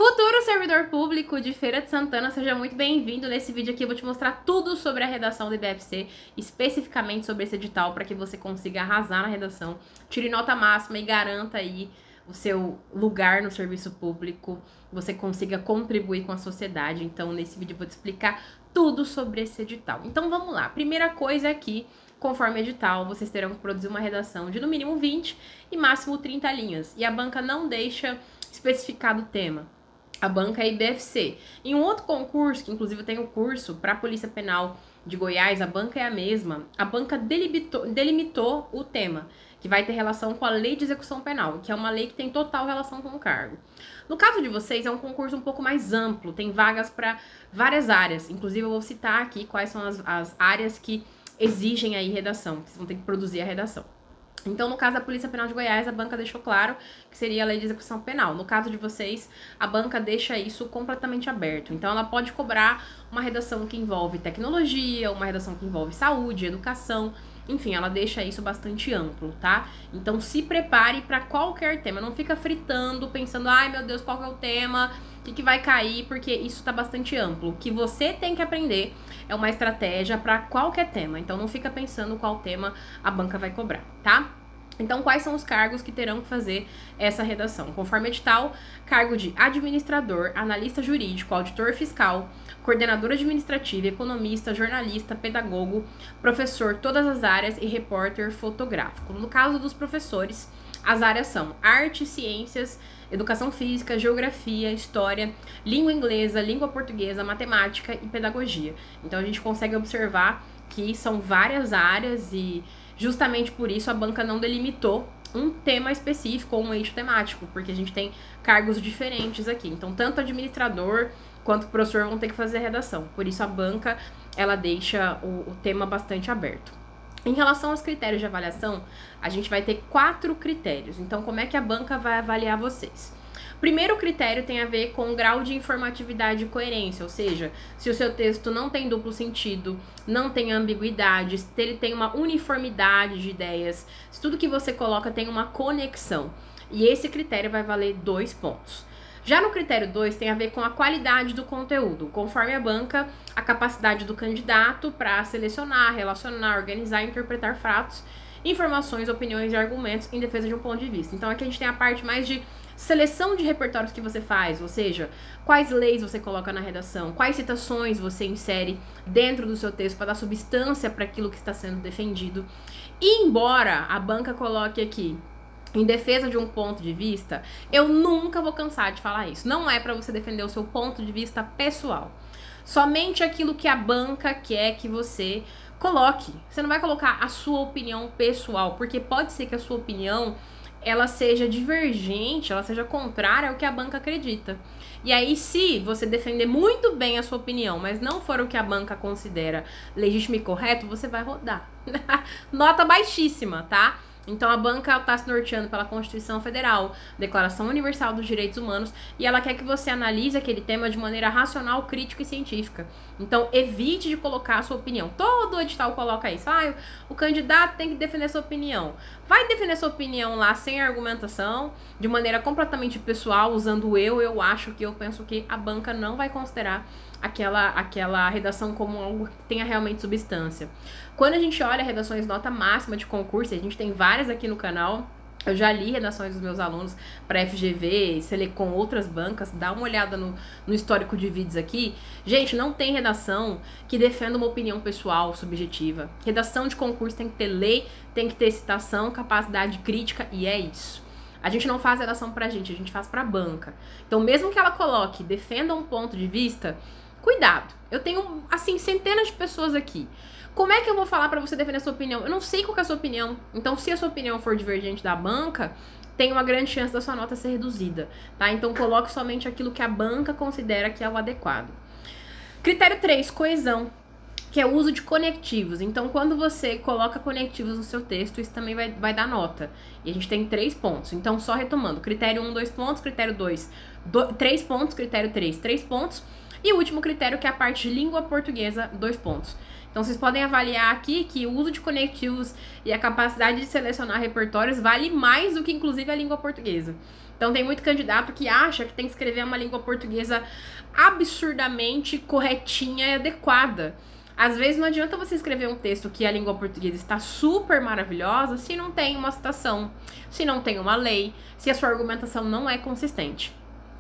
Futuro servidor público de Feira de Santana, seja muito bem-vindo. Nesse vídeo aqui eu vou te mostrar tudo sobre a redação do IBFC, especificamente sobre esse edital, para que você consiga arrasar na redação, tire nota máxima e garanta aí o seu lugar no serviço público, você consiga contribuir com a sociedade. Então, nesse vídeo eu vou te explicar tudo sobre esse edital. Então, vamos lá. Primeira coisa é que, conforme edital, vocês terão que produzir uma redação de no mínimo 20 e máximo 30 linhas. E a banca não deixa especificado o tema. A banca é IBFC. Em um outro concurso, que inclusive tem um curso para a Polícia Penal de Goiás, a banca é a mesma. A banca delimitou o tema, que vai ter relação com a Lei de Execução Penal, que é uma lei que tem total relação com o cargo. No caso de vocês, é um concurso um pouco mais amplo, tem vagas para várias áreas. Inclusive, eu vou citar aqui quais são as áreas que exigem aí redação, que vocês vão ter que produzir a redação. Então, no caso da Polícia Penal de Goiás, a banca deixou claro que seria a Lei de Execução Penal. No caso de vocês, a banca deixa isso completamente aberto. Então, ela pode cobrar uma redação que envolve tecnologia, uma redação que envolve saúde, educação, enfim, ela deixa isso bastante amplo, tá? Então, se prepare para qualquer tema. Não fica fritando, pensando, ai meu Deus, qual que é o tema, o que vai cair, porque isso tá bastante amplo. O que você tem que aprender é uma estratégia para qualquer tema. Então, não fica pensando qual tema a banca vai cobrar, tá? Então, quais são os cargos que terão que fazer essa redação? Conforme edital, cargo de administrador, analista jurídico, auditor fiscal, coordenador administrativo, economista, jornalista, pedagogo, professor, todas as áreas e repórter fotográfico. No caso dos professores, as áreas são arte, ciências, educação física, geografia, história, língua inglesa, língua portuguesa, matemática e pedagogia. Então, a gente consegue observar que são várias áreas e justamente por isso a banca não delimitou um tema específico ou um eixo temático, porque a gente tem cargos diferentes aqui. Então, tanto administrador quanto professor vão ter que fazer redação. Por isso, a banca, ela deixa o tema bastante aberto. Em relação aos critérios de avaliação, a gente vai ter 4 critérios. Então, como é que a banca vai avaliar vocês? Primeiro critério tem a ver com o grau de informatividade e coerência, ou seja, se o seu texto não tem duplo sentido, não tem ambiguidade, se ele tem uma uniformidade de ideias, se tudo que você coloca tem uma conexão. E esse critério vai valer 2 pontos. Já no critério 2 tem a ver com a qualidade do conteúdo, conforme a banca, a capacidade do candidato para selecionar, relacionar, organizar e interpretar fatos, informações, opiniões e argumentos em defesa de um ponto de vista. Então aqui a gente tem a parte mais de seleção de repertórios que você faz, ou seja, quais leis você coloca na redação, quais citações você insere dentro do seu texto para dar substância para aquilo que está sendo defendido. E embora a banca coloque aqui em defesa de um ponto de vista, eu nunca vou cansar de falar isso. Não é para você defender o seu ponto de vista pessoal. Somente aquilo que a banca quer que você coloque. Você não vai colocar a sua opinião pessoal, porque pode ser que a sua opinião ela seja divergente, ela seja contrária ao que a banca acredita. E aí, se você defender muito bem a sua opinião, mas não for o que a banca considera legítimo e correto, você vai rodar. Nota baixíssima, tá? Então, a banca está se norteando pela Constituição Federal, Declaração Universal dos Direitos Humanos, e ela quer que você analise aquele tema de maneira racional, crítica e científica. Então, evite de colocar a sua opinião. Todo edital coloca isso. Ah, o candidato tem que defender sua opinião. Vai defender sua opinião lá sem argumentação, de maneira completamente pessoal, usando eu acho que, eu penso que. A banca não vai considerar aquela redação como algo que tenha realmente substância. Quando a gente olha redações nota máxima de concurso, a gente tem várias aqui no canal, eu já li redações dos meus alunos para FGV, Selecom, outras bancas, dá uma olhada no histórico de vídeos aqui. Gente, não tem redação que defenda uma opinião pessoal, subjetiva. Redação de concurso tem que ter lei, tem que ter citação, capacidade crítica, e é isso. A gente não faz redação pra gente, a gente faz pra banca. Então, mesmo que ela coloque, defenda um ponto de vista, cuidado. Eu tenho, assim, centenas de pessoas aqui. Como é que eu vou falar pra você defender a sua opinião? Eu não sei qual que é a sua opinião. Então, se a sua opinião for divergente da banca, tem uma grande chance da sua nota ser reduzida, tá? Então, coloque somente aquilo que a banca considera que é o adequado. Critério 3, coesão, que é o uso de conectivos. Então, quando você coloca conectivos no seu texto, isso também vai dar nota. E a gente tem 3 pontos. Então, só retomando. Critério 1, 2 pontos. Critério 2, 3 pontos. Critério 3, 3 pontos. E o último critério, que é a parte de língua portuguesa, 2 pontos. Então vocês podem avaliar aqui que o uso de conectivos e a capacidade de selecionar repertórios vale mais do que inclusive a língua portuguesa. Então tem muito candidato que acha que tem que escrever uma língua portuguesa absurdamente corretinha e adequada. Às vezes não adianta você escrever um texto que a língua portuguesa está super maravilhosa se não tem uma citação, se não tem uma lei, se a sua argumentação não é consistente.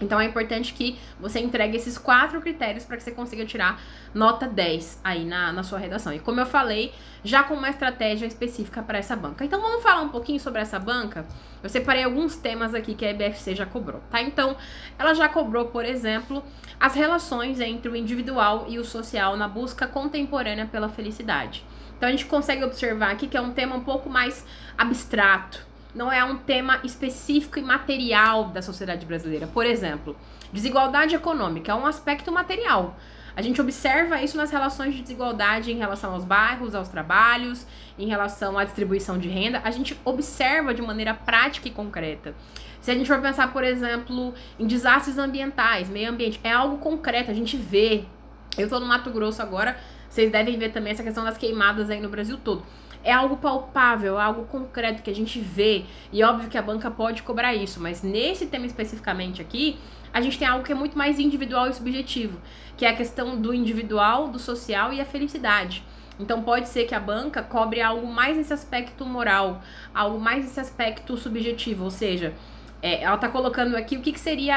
Então é importante que você entregue esses 4 critérios para que você consiga tirar nota 10 aí na sua redação. E como eu falei, já com uma estratégia específica para essa banca. Então vamos falar um pouquinho sobre essa banca? Eu separei alguns temas aqui que a EBFC já cobrou, tá? Então, ela já cobrou, por exemplo, as relações entre o individual e o social na busca contemporânea pela felicidade. Então a gente consegue observar aqui que é um tema um pouco mais abstrato. Não é um tema específico e material da sociedade brasileira. Por exemplo, desigualdade econômica é um aspecto material. A gente observa isso nas relações de desigualdade em relação aos bairros, aos trabalhos, em relação à distribuição de renda. A gente observa de maneira prática e concreta. Se a gente for pensar, por exemplo, em desastres ambientais, meio ambiente, é algo concreto, a gente vê. Eu tô no Mato Grosso agora, vocês devem ver também essa questão das queimadas aí no Brasil todo. É algo palpável, é algo concreto que a gente vê. E óbvio que a banca pode cobrar isso, mas nesse tema especificamente aqui, a gente tem algo que é muito mais individual e subjetivo, que é a questão do individual, do social e a felicidade. Então pode ser que a banca cobre algo mais nesse aspecto moral, algo mais nesse aspecto subjetivo, ou seja, ela tá colocando aqui o que seria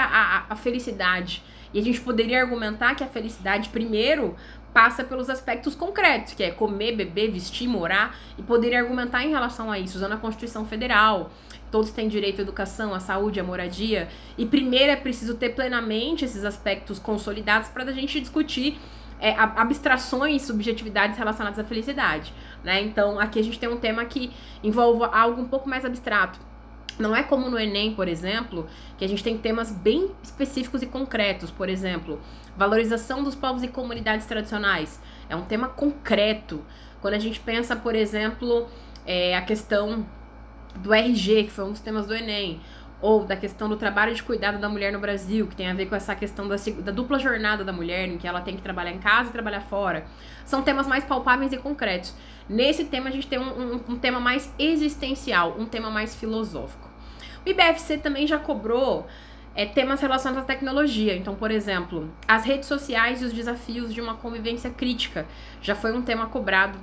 a felicidade. E a gente poderia argumentar que a felicidade, primeiro, passa pelos aspectos concretos, que é comer, beber, vestir, morar, e poderia argumentar em relação a isso, usando a Constituição Federal. Todos têm direito à educação, à saúde, à moradia, e primeiro é preciso ter plenamente esses aspectos consolidados para a gente discutir abstrações, subjetividades relacionadas à felicidade, né? Então, aqui a gente tem um tema que envolve algo um pouco mais abstrato. Não é como no Enem, por exemplo, que a gente tem temas bem específicos e concretos. Por exemplo, valorização dos povos e comunidades tradicionais. É um tema concreto. Quando a gente pensa, por exemplo, a questão do RG, que foi um dos temas do Enem, ou da questão do trabalho de cuidado da mulher no Brasil, que tem a ver com essa questão da dupla jornada da mulher, em que ela tem que trabalhar em casa e trabalhar fora. São temas mais palpáveis e concretos. Nesse tema a gente tem um tema mais existencial, um tema mais filosófico. O IBFC também já cobrou temas relacionados à tecnologia. Então, por exemplo, as redes sociais e os desafios de uma convivência crítica. Já foi um tema cobrado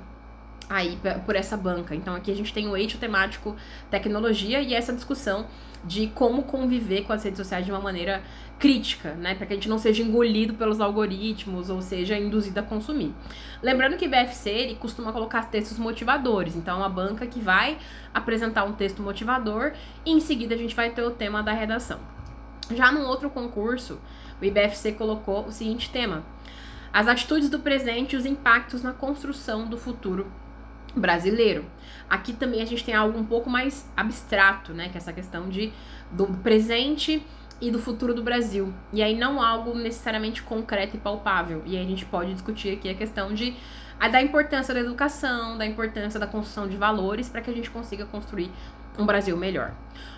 aí por essa banca. Então, aqui a gente tem o eixo temático tecnologia e essa discussão de como conviver com as redes sociais de uma maneira crítica, né? Para que a gente não seja engolido pelos algoritmos ou seja induzido a consumir. Lembrando que o IBFC, ele costuma colocar textos motivadores. Então, é uma banca que vai apresentar um texto motivador e em seguida a gente vai ter o tema da redação. Já num outro concurso, o IBFC colocou o seguinte tema: as atitudes do presente e os impactos na construção do futuro brasileiro. Aqui também a gente tem algo um pouco mais abstrato, né? Que é essa questão do presente e do futuro do Brasil. E aí não algo necessariamente concreto e palpável. E aí a gente pode discutir aqui a questão da importância da educação, da importância da construção de valores para que a gente consiga construir um Brasil melhor.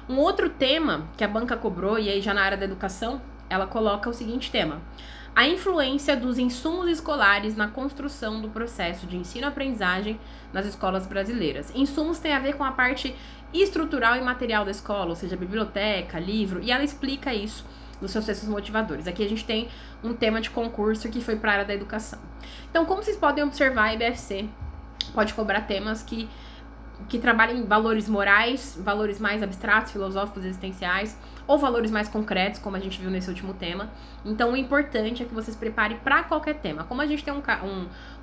Um outro tema que a banca cobrou, e aí já na área da educação, ela coloca o seguinte tema: a influência dos insumos escolares na construção do processo de ensino-aprendizagem nas escolas brasileiras. Insumos tem a ver com a parte estrutural e material da escola, ou seja, biblioteca, livro, e ela explica isso nos seus textos motivadores. Aqui a gente tem um tema de concurso que foi para a área da educação. Então, como vocês podem observar, a IBFC pode cobrar temas que trabalhem valores morais, valores mais abstratos, filosóficos, existenciais, ou valores mais concretos, como a gente viu nesse último tema. Então, o importante é que vocês preparem para qualquer tema. Como a gente tem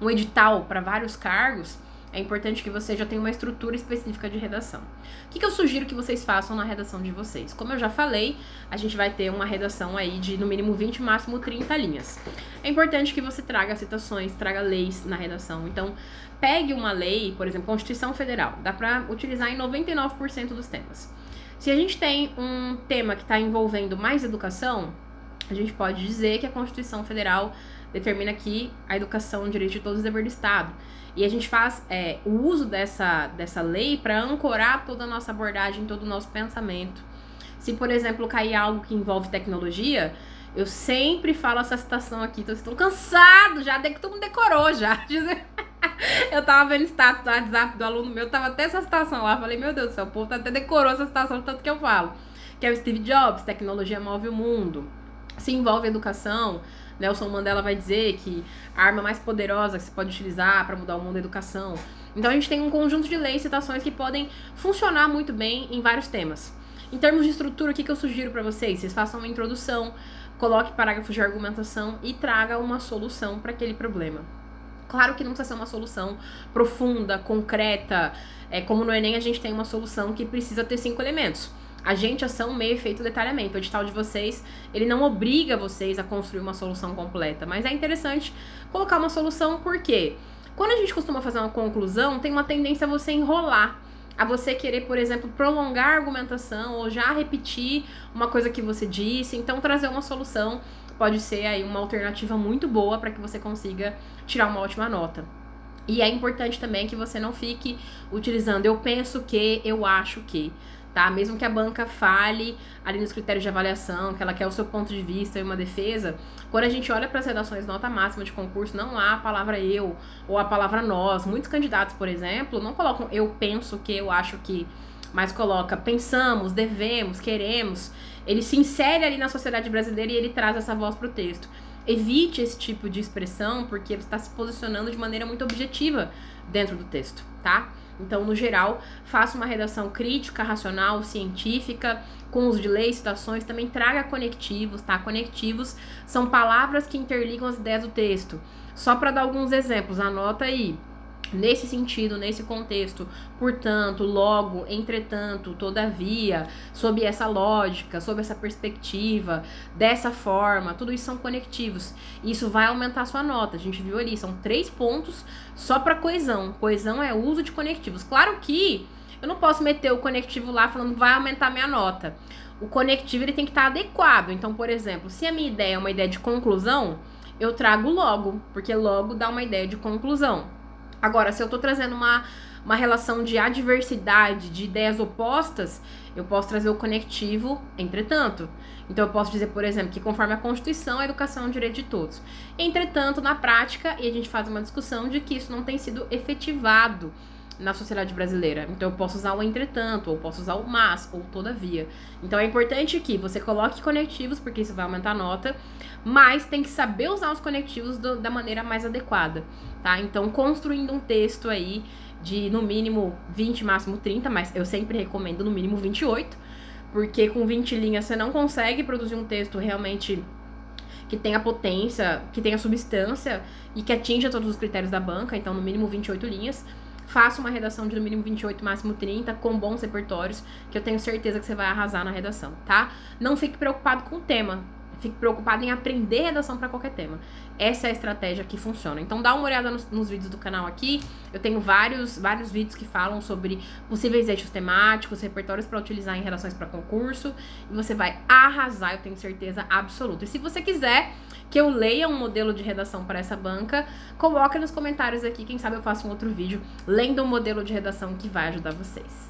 um edital para vários cargos, é importante que você já tenha uma estrutura específica de redação. O que eu sugiro que vocês façam na redação de vocês? Como eu já falei, a gente vai ter uma redação aí de no mínimo 20, máximo 30 linhas. É importante que você traga citações, traga leis na redação. Então, pegue uma lei, por exemplo, Constituição Federal. Dá para utilizar em 99% dos temas. Se a gente tem um tema que está envolvendo mais educação, a gente pode dizer que a Constituição Federal determina que a educação é um direito de todos, dever do Estado. E a gente faz o uso dessa lei para ancorar toda a nossa abordagem, todo o nosso pensamento. Se, por exemplo, cair algo que envolve tecnologia, eu sempre falo essa citação aqui, então vocês estão cansados já, que todo mundo decorou já. Eu tava vendo status do WhatsApp do aluno meu, tava até essa citação lá. Falei, meu Deus do céu, o povo até decorou essa citação, tanto que eu falo. Que é o Steve Jobs, tecnologia move o mundo. Se envolve educação, Nelson Mandela vai dizer que a arma mais poderosa que se pode utilizar para mudar o mundo é a educação. Então a gente tem um conjunto de leis e citações que podem funcionar muito bem em vários temas. Em termos de estrutura, o que eu sugiro para vocês? Vocês façam uma introdução, coloque parágrafos de argumentação e traga uma solução para aquele problema. Claro que não precisa ser uma solução profunda, concreta. Como no Enem a gente tem uma solução que precisa ter 5 elementos. Agente, ação, meio, efeito, detalhamento. O edital de vocês, ele não obriga vocês a construir uma solução completa, mas é interessante colocar uma solução, porque quando a gente costuma fazer uma conclusão, tem uma tendência a você enrolar, a você querer, por exemplo, prolongar a argumentação ou já repetir uma coisa que você disse. Então, trazer uma solução pode ser aí uma alternativa muito boa para que você consiga tirar uma ótima nota. E é importante também que você não fique utilizando eu penso que, eu acho que, tá? Mesmo que a banca fale ali nos critérios de avaliação, que ela quer o seu ponto de vista e uma defesa, quando a gente olha para as redações nota máxima de concurso, não há a palavra eu ou a palavra nós. Muitos candidatos, por exemplo, não colocam eu penso que, eu acho que, mas coloca pensamos, devemos, queremos. Ele se insere ali na sociedade brasileira e ele traz essa voz para o texto. Evite esse tipo de expressão, porque você está se posicionando de maneira muito objetiva dentro do texto, tá? Então, no geral, faça uma redação crítica, racional, científica, com uso de leis, citações. Também traga conectivos, tá? Conectivos são palavras que interligam as ideias do texto. Só para dar alguns exemplos, anota aí. Nesse sentido, nesse contexto, portanto, logo, entretanto, todavia, sob essa lógica, sob essa perspectiva, dessa forma, tudo isso são conectivos. Isso vai aumentar a sua nota. A gente viu ali, são 3 pontos só para coesão. Coesão é o uso de conectivos. Claro que eu não posso meter o conectivo lá falando vai aumentar a minha nota. O conectivo ele tem que estar adequado. Então, por exemplo, se a minha ideia é uma ideia de conclusão, eu trago logo, porque logo dá uma ideia de conclusão. Agora, se eu tô trazendo uma relação de adversidade, de ideias opostas, eu posso trazer o conectivo, entretanto. Então, eu posso dizer, por exemplo, que conforme a Constituição, a educação é um direito de todos. Entretanto, na prática, e a gente faz uma discussão de que isso não tem sido efetivado na sociedade brasileira. Então, eu posso usar o entretanto, ou posso usar o mas, ou todavia. Então, é importante que você coloque conectivos, porque isso vai aumentar a nota, mas tem que saber usar os conectivos da maneira mais adequada, tá? Então, construindo um texto aí de, no mínimo, 20, máximo 30, mas eu sempre recomendo no mínimo 28, porque com 20 linhas você não consegue produzir um texto realmente que tenha potência, que tenha substância e que atinja todos os critérios da banca. Então, no mínimo 28 linhas. Faça uma redação de no mínimo 28, máximo 30, com bons repertórios, que eu tenho certeza que você vai arrasar na redação, tá? Não fique preocupado com o tema, fique preocupado em aprender redação para qualquer tema. Essa é a estratégia que funciona. Então dá uma olhada nos vídeos do canal aqui, eu tenho vários vídeos que falam sobre possíveis eixos temáticos, repertórios para utilizar em redações para concurso, e você vai arrasar, eu tenho certeza absoluta. E se você quiser que eu leia um modelo de redação para essa banca, coloca nos comentários aqui, quem sabe eu faço um outro vídeo lendo um modelo de redação que vai ajudar vocês.